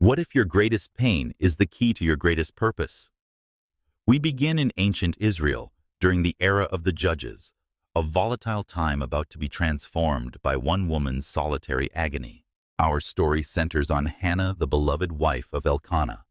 What if your greatest pain is the key to your greatest purpose? We begin in ancient Israel, during the era of the Judges, a volatile time about to be transformed by one woman's solitary agony. Our story centers on Hannah, the beloved wife of Elkanah.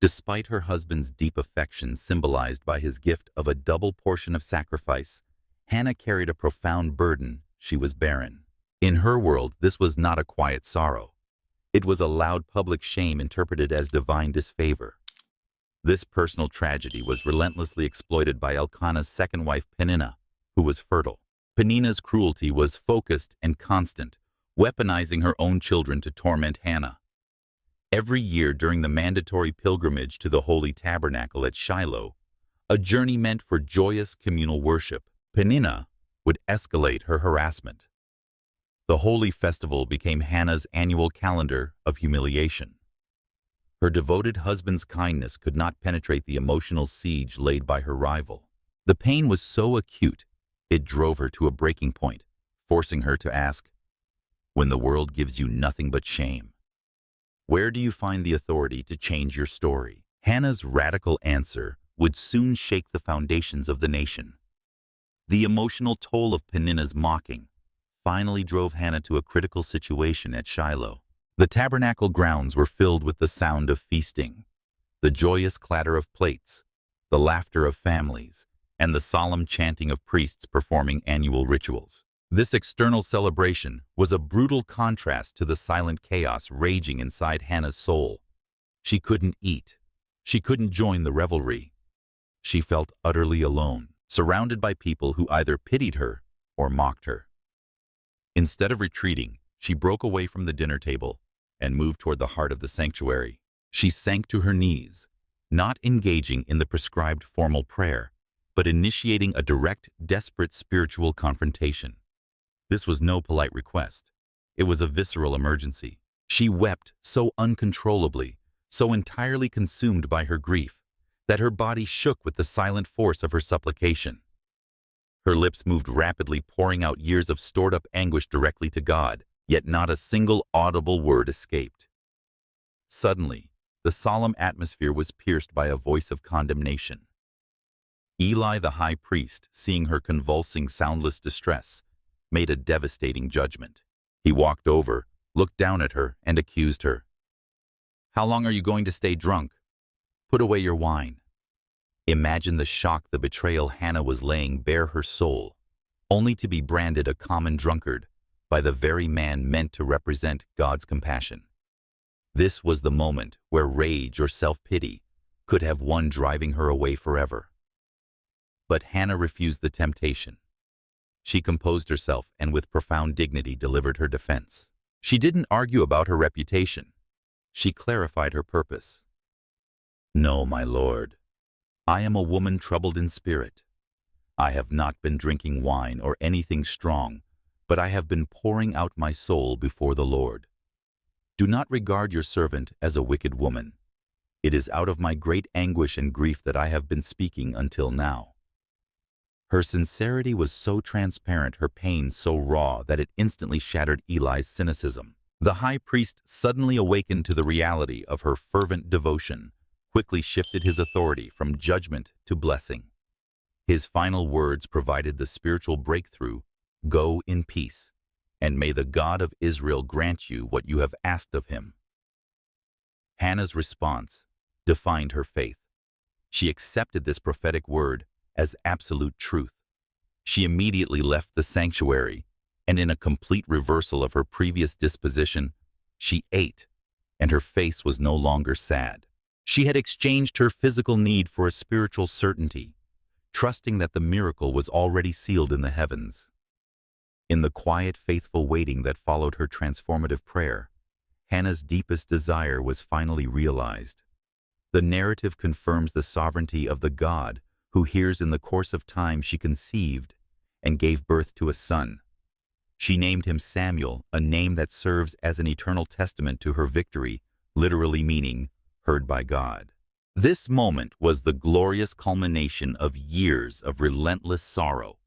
Despite her husband's deep affection symbolized by his gift of a double portion of sacrifice, Hannah carried a profound burden. She was barren. In her world, this was not a quiet sorrow. It was a loud public shame interpreted as divine disfavor. This personal tragedy was relentlessly exploited by Elkanah's second wife Peninnah, who was fertile. Peninnah's cruelty was focused and constant, weaponizing her own children to torment Hannah. Every year during the mandatory pilgrimage to the Holy Tabernacle at Shiloh, a journey meant for joyous communal worship, Peninnah would escalate her harassment. The holy festival became Hannah's annual calendar of humiliation. Her devoted husband's kindness could not penetrate the emotional siege laid by her rival. The pain was so acute, it drove her to a breaking point, forcing her to ask, "When the world gives you nothing but shame, where do you find the authority to change your story?" Hannah's radical answer would soon shake the foundations of the nation. The emotional toll of Peninnah's mocking finally drove Hannah to a critical situation at Shiloh. The tabernacle grounds were filled with the sound of feasting, the joyous clatter of plates, the laughter of families, and the solemn chanting of priests performing annual rituals. This external celebration was a brutal contrast to the silent chaos raging inside Hannah's soul. She couldn't eat. She couldn't join the revelry. She felt utterly alone, surrounded by people who either pitied her or mocked her. Instead of retreating, she broke away from the dinner table and moved toward the heart of the sanctuary. She sank to her knees, not engaging in the prescribed formal prayer, but initiating a direct, desperate spiritual confrontation. This was no polite request. It was a visceral emergency. She wept so uncontrollably, so entirely consumed by her grief, that her body shook with the silent force of her supplication. Her lips moved rapidly, pouring out years of stored-up anguish directly to God, yet not a single audible word escaped. Suddenly, the solemn atmosphere was pierced by a voice of condemnation. Eli the high priest, seeing her convulsing, soundless distress, made a devastating judgment. He walked over, looked down at her, and accused her. "How long are you going to stay drunk? Put away your wine." Imagine the shock, the betrayal. Hannah was laying bare her soul, only to be branded a common drunkard by the very man meant to represent God's compassion. This was the moment where rage or self-pity could have won, driving her away forever. But Hannah refused the temptation. She composed herself and with profound dignity delivered her defense. She didn't argue about her reputation. She clarified her purpose. "No, my lord. I am a woman troubled in spirit. I have not been drinking wine or anything strong, but I have been pouring out my soul before the Lord. Do not regard your servant as a wicked woman. It is out of my great anguish and grief that I have been speaking until now." Her sincerity was so transparent, her pain so raw, that it instantly shattered Eli's cynicism. The high priest, suddenly awakened to the reality of her fervent devotion, quickly shifted his authority from judgment to blessing. His final words provided the spiritual breakthrough: "Go in peace, and may the God of Israel grant you what you have asked of him." Hannah's response defined her faith. She accepted this prophetic word as absolute truth. She immediately left the sanctuary, and in a complete reversal of her previous disposition, she ate, and her face was no longer sad. She had exchanged her physical need for a spiritual certainty, trusting that the miracle was already sealed in the heavens. In the quiet, faithful waiting that followed her transformative prayer, Hannah's deepest desire was finally realized. The narrative confirms the sovereignty of the God who hears. In the course of time, she conceived and gave birth to a son. She named him Samuel, a name that serves as an eternal testament to her victory, literally meaning heard by God. This moment was the glorious culmination of years of relentless sorrow,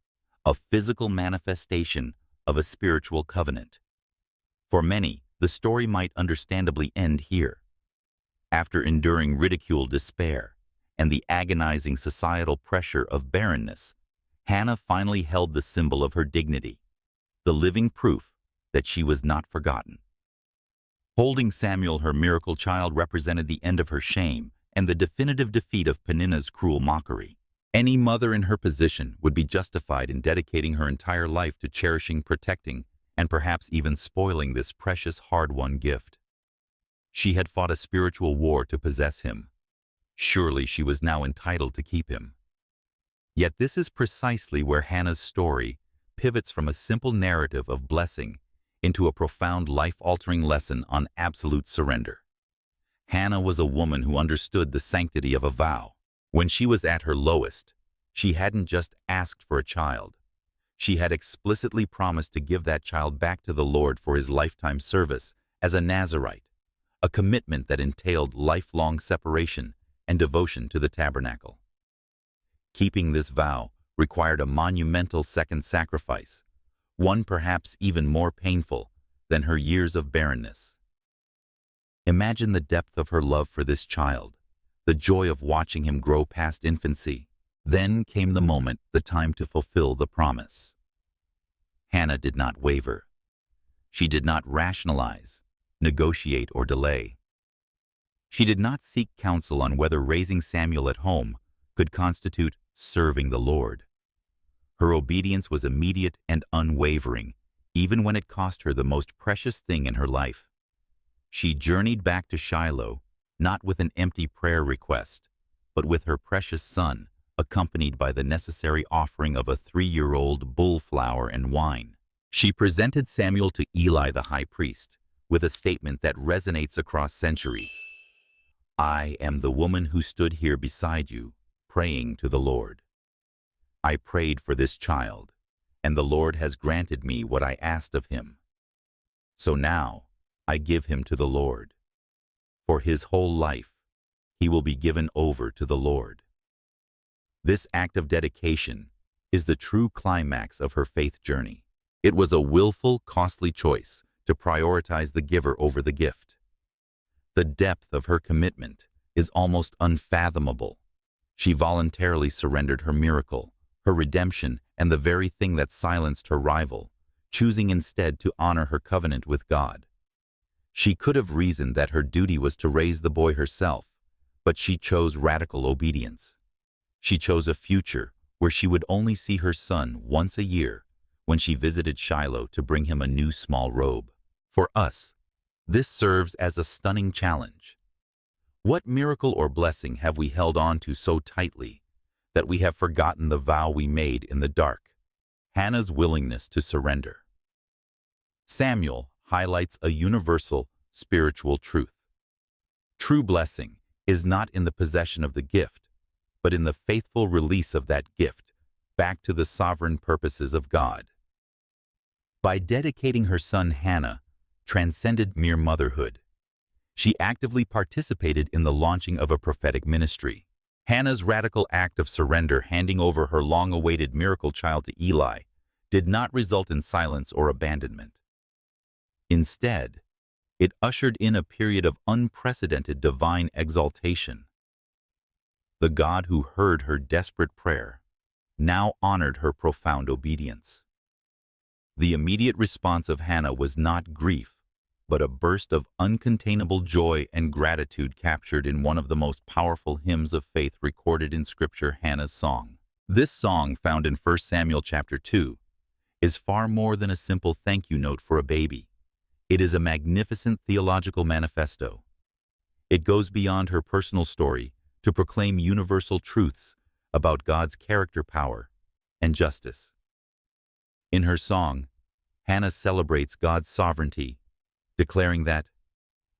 a physical manifestation of a spiritual covenant. For many, the story might understandably end here, After enduring ridicule, despair, and the agonizing societal pressure of barrenness, Hannah finally held the symbol of her dignity, the living proof that she was not forgotten. Holding Samuel, her miracle child, represented the end of her shame and the definitive defeat of Peninnah's cruel mockery. Any mother in her position would be justified in dedicating her entire life to cherishing, protecting, and perhaps even spoiling this precious, hard-won gift. She had fought a spiritual war to possess him. Surely she was now entitled to keep him. Yet this is precisely where Hannah's story pivots from a simple narrative of blessing into a profound, life-altering lesson on absolute surrender. Hannah was a woman who understood the sanctity of a vow. When she was at her lowest, she hadn't just asked for a child. She had explicitly promised to give that child back to the Lord for his lifetime service as a Nazirite, a commitment that entailed lifelong separation and devotion to the tabernacle. Keeping this vow required a monumental second sacrifice, one perhaps even more painful than her years of barrenness. Imagine the depth of her love for this child, the joy of watching him grow past infancy. Then came the moment, the time to fulfill the promise. Hannah did not waver. She did not rationalize, negotiate, or delay. She did not seek counsel on whether raising Samuel at home could constitute serving the Lord. Her obedience was immediate and unwavering, even when it cost her the most precious thing in her life. She journeyed back to Shiloh, not with an empty prayer request, but with her precious son, accompanied by the necessary offering of a 3-year-old bull flour and wine. She presented Samuel to Eli the high priest with a statement that resonates across centuries. "I am the woman who stood here beside you, praying to the Lord. I prayed for this child, and the Lord has granted me what I asked of him. So now I give him to the Lord. For his whole life, he will be given over to the Lord." This act of dedication is the true climax of her faith journey. It was a willful, costly choice to prioritize the giver over the gift. The depth of her commitment is almost unfathomable. She voluntarily surrendered her miracle, her redemption, and the very thing that silenced her rival, choosing instead to honor her covenant with God. She could have reasoned that her duty was to raise the boy herself, but she chose radical obedience. She chose a future where she would only see her son once a year when she visited Shiloh to bring him a new small robe. For us, this serves as a stunning challenge. What miracle or blessing have we held on to so tightly that we have forgotten the vow we made in the dark? Hannah's willingness to surrender. Samuel highlights a universal spiritual truth. True blessing is not in the possession of the gift, but in the faithful release of that gift back to the sovereign purposes of God. By dedicating her son, Hannah transcended mere motherhood. She actively participated in the launching of a prophetic ministry. Hannah's radical act of surrender, handing over her long-awaited miracle child to Eli, did not result in silence or abandonment. Instead, it ushered in a period of unprecedented divine exaltation. The God who heard her desperate prayer now honored her profound obedience. The immediate response of Hannah was not grief, but a burst of uncontainable joy and gratitude captured in one of the most powerful hymns of faith recorded in Scripture, Hannah's Song. This song, found in 1 Samuel chapter 2, is far more than a simple thank you note for a baby. It is a magnificent theological manifesto. It goes beyond her personal story to proclaim universal truths about God's character, power, and justice. In her song, Hannah celebrates God's sovereignty, declaring that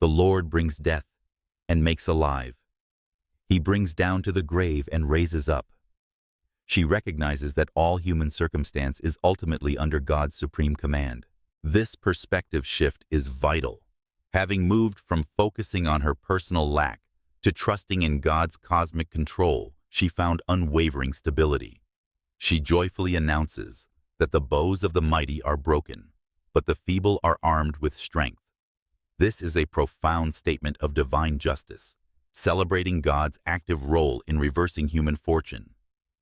the Lord brings death and makes alive. He brings down to the grave and raises up. She recognizes that all human circumstance is ultimately under God's supreme command. This perspective shift is vital. Having moved from focusing on her personal lack to trusting in God's cosmic control, she found unwavering stability. She joyfully announces that the bows of the mighty are broken, but the feeble are armed with strength. This is a profound statement of divine justice, celebrating God's active role in reversing human fortune,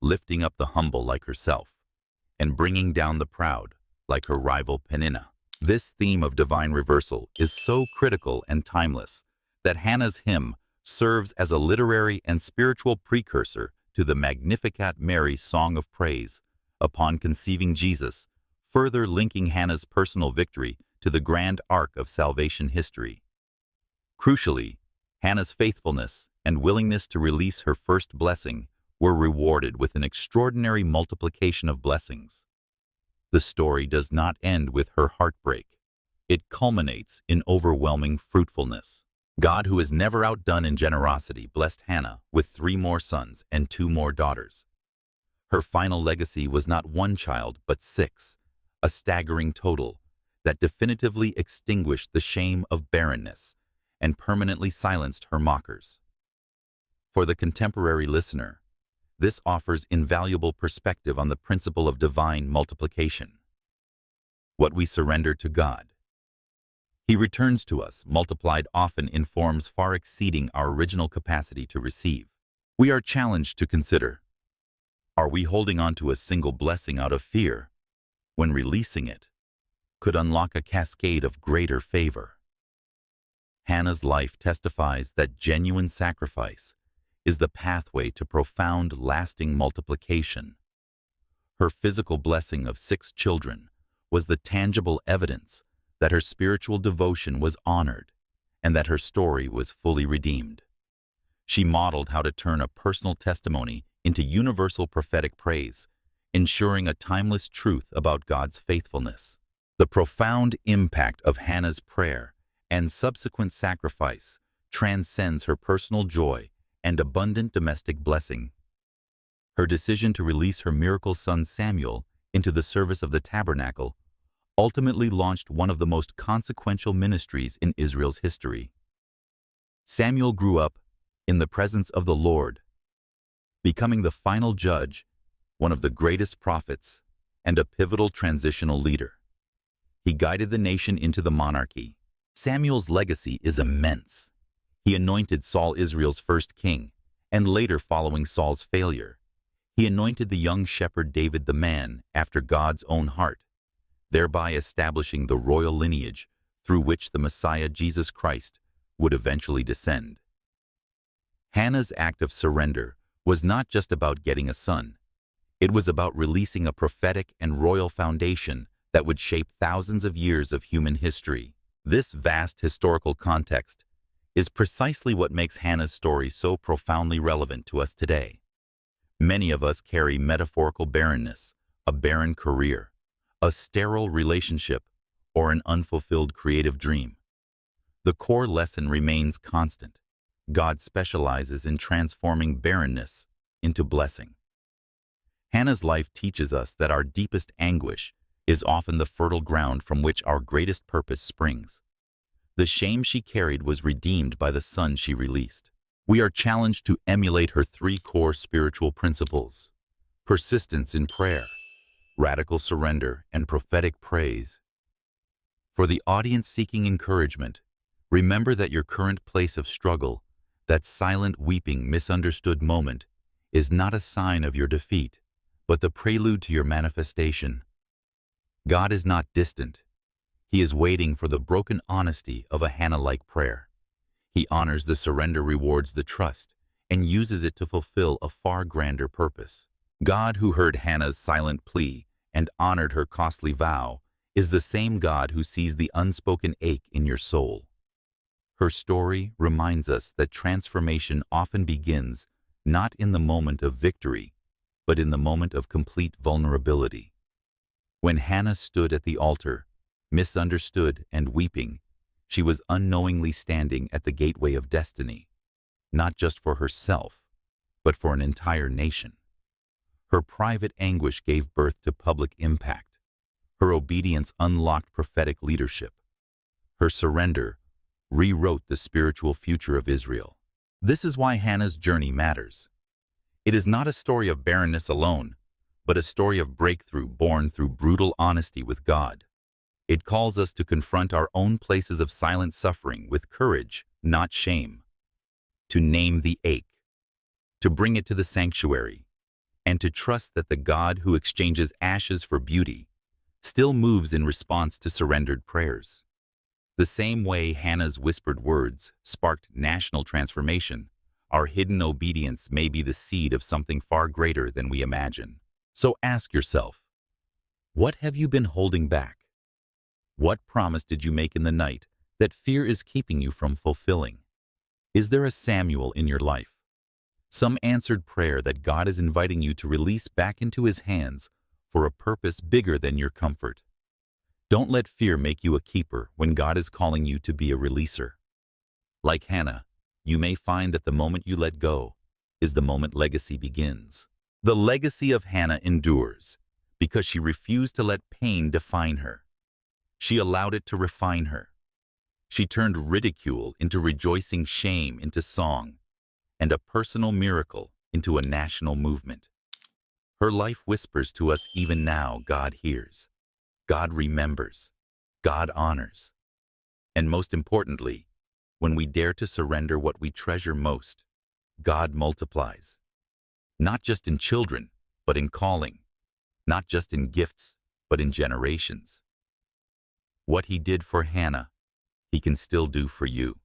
lifting up the humble like herself, and bringing down the proud like her rival Peninnah. This theme of divine reversal is so critical and timeless that Hannah's hymn serves as a literary and spiritual precursor to the Magnificat Mary's song of praise upon conceiving Jesus, further linking Hannah's personal victory to the grand arc of salvation history. Crucially, Hannah's faithfulness and willingness to release her first blessing were rewarded with an extraordinary multiplication of blessings. The story does not end with her heartbreak. It culminates in overwhelming fruitfulness. God, who is never outdone in generosity, blessed Hannah with 3 more sons and 2 more daughters. Her final legacy was not 1 child, but 6, a staggering total that definitively extinguished the shame of barrenness and permanently silenced her mockers. For the contemporary listener, this offers invaluable perspective on the principle of divine multiplication. What we surrender to God, He returns to us, multiplied often in forms far exceeding our original capacity to receive. We are challenged to consider, are we holding on to a single blessing out of fear, when releasing it could unlock a cascade of greater favor? Hannah's life testifies that genuine sacrifice is the pathway to profound, lasting multiplication. Her physical blessing of 6 children was the tangible evidence that her spiritual devotion was honored and that her story was fully redeemed. She modeled how to turn a personal testimony into universal prophetic praise, ensuring a timeless truth about God's faithfulness. The profound impact of Hannah's prayer and subsequent sacrifice transcends her personal joy and abundant domestic blessing. Her decision to release her miracle son Samuel into the service of the tabernacle ultimately launched one of the most consequential ministries in Israel's history. Samuel grew up in the presence of the Lord, becoming the final judge, one of the greatest prophets, and a pivotal transitional leader. He guided the nation into the monarchy. Samuel's legacy is immense. He anointed Saul, Israel's first king, and later, following Saul's failure, he anointed the young shepherd David the man after God's own heart, thereby establishing the royal lineage through which the Messiah Jesus Christ would eventually descend. Hannah's act of surrender was not just about getting a son. It was about releasing a prophetic and royal foundation that would shape thousands of years of human history. This vast historical context is precisely what makes Hannah's story so profoundly relevant to us today. Many of us carry metaphorical barrenness, a barren career, a sterile relationship, or an unfulfilled creative dream. The core lesson remains constant. God specializes in transforming barrenness into blessing. Hannah's life teaches us that our deepest anguish is often the fertile ground from which our greatest purpose springs. The shame she carried was redeemed by the son she released. We are challenged to emulate her 3 core spiritual principles: persistence in prayer, radical surrender, and prophetic praise. For the audience seeking encouragement, remember that your current place of struggle, that silent, weeping, misunderstood moment, is not a sign of your defeat, but the prelude to your manifestation. God is not distant. He is waiting for the broken honesty of a Hannah-like prayer. He honors the surrender, rewards the trust, and uses it to fulfill a far grander purpose. God, who heard Hannah's silent plea and honored her costly vow, is the same God who sees the unspoken ache in your soul. Her story reminds us that transformation often begins not in the moment of victory, but in the moment of complete vulnerability. When Hannah stood at the altar, misunderstood and weeping, she was unknowingly standing at the gateway of destiny, not just for herself, but for an entire nation. Her private anguish gave birth to public impact. Her obedience unlocked prophetic leadership. Her surrender rewrote the spiritual future of Israel. This is why Hannah's journey matters. It is not a story of barrenness alone, but a story of breakthrough born through brutal honesty with God. It calls us to confront our own places of silent suffering with courage, not shame, to name the ache, to bring it to the sanctuary, and to trust that the God who exchanges ashes for beauty still moves in response to surrendered prayers. The same way Hannah's whispered words sparked national transformation, our hidden obedience may be the seed of something far greater than we imagine. So ask yourself, what have you been holding back? What promise did you make in the night that fear is keeping you from fulfilling? Is there a Samuel in your life? Some answered prayer that God is inviting you to release back into His hands for a purpose bigger than your comfort. Don't let fear make you a keeper when God is calling you to be a releaser. Like Hannah, you may find that the moment you let go is the moment legacy begins. The legacy of Hannah endures because she refused to let pain define her. She allowed it to refine her. She turned ridicule into rejoicing, shame into song, and a personal miracle into a national movement. Her life whispers to us even now, God hears, God remembers, God honors. And most importantly, when we dare to surrender what we treasure most, God multiplies. Not just in children, but in calling. Not just in gifts, but in generations. What He did for Hannah, He can still do for you.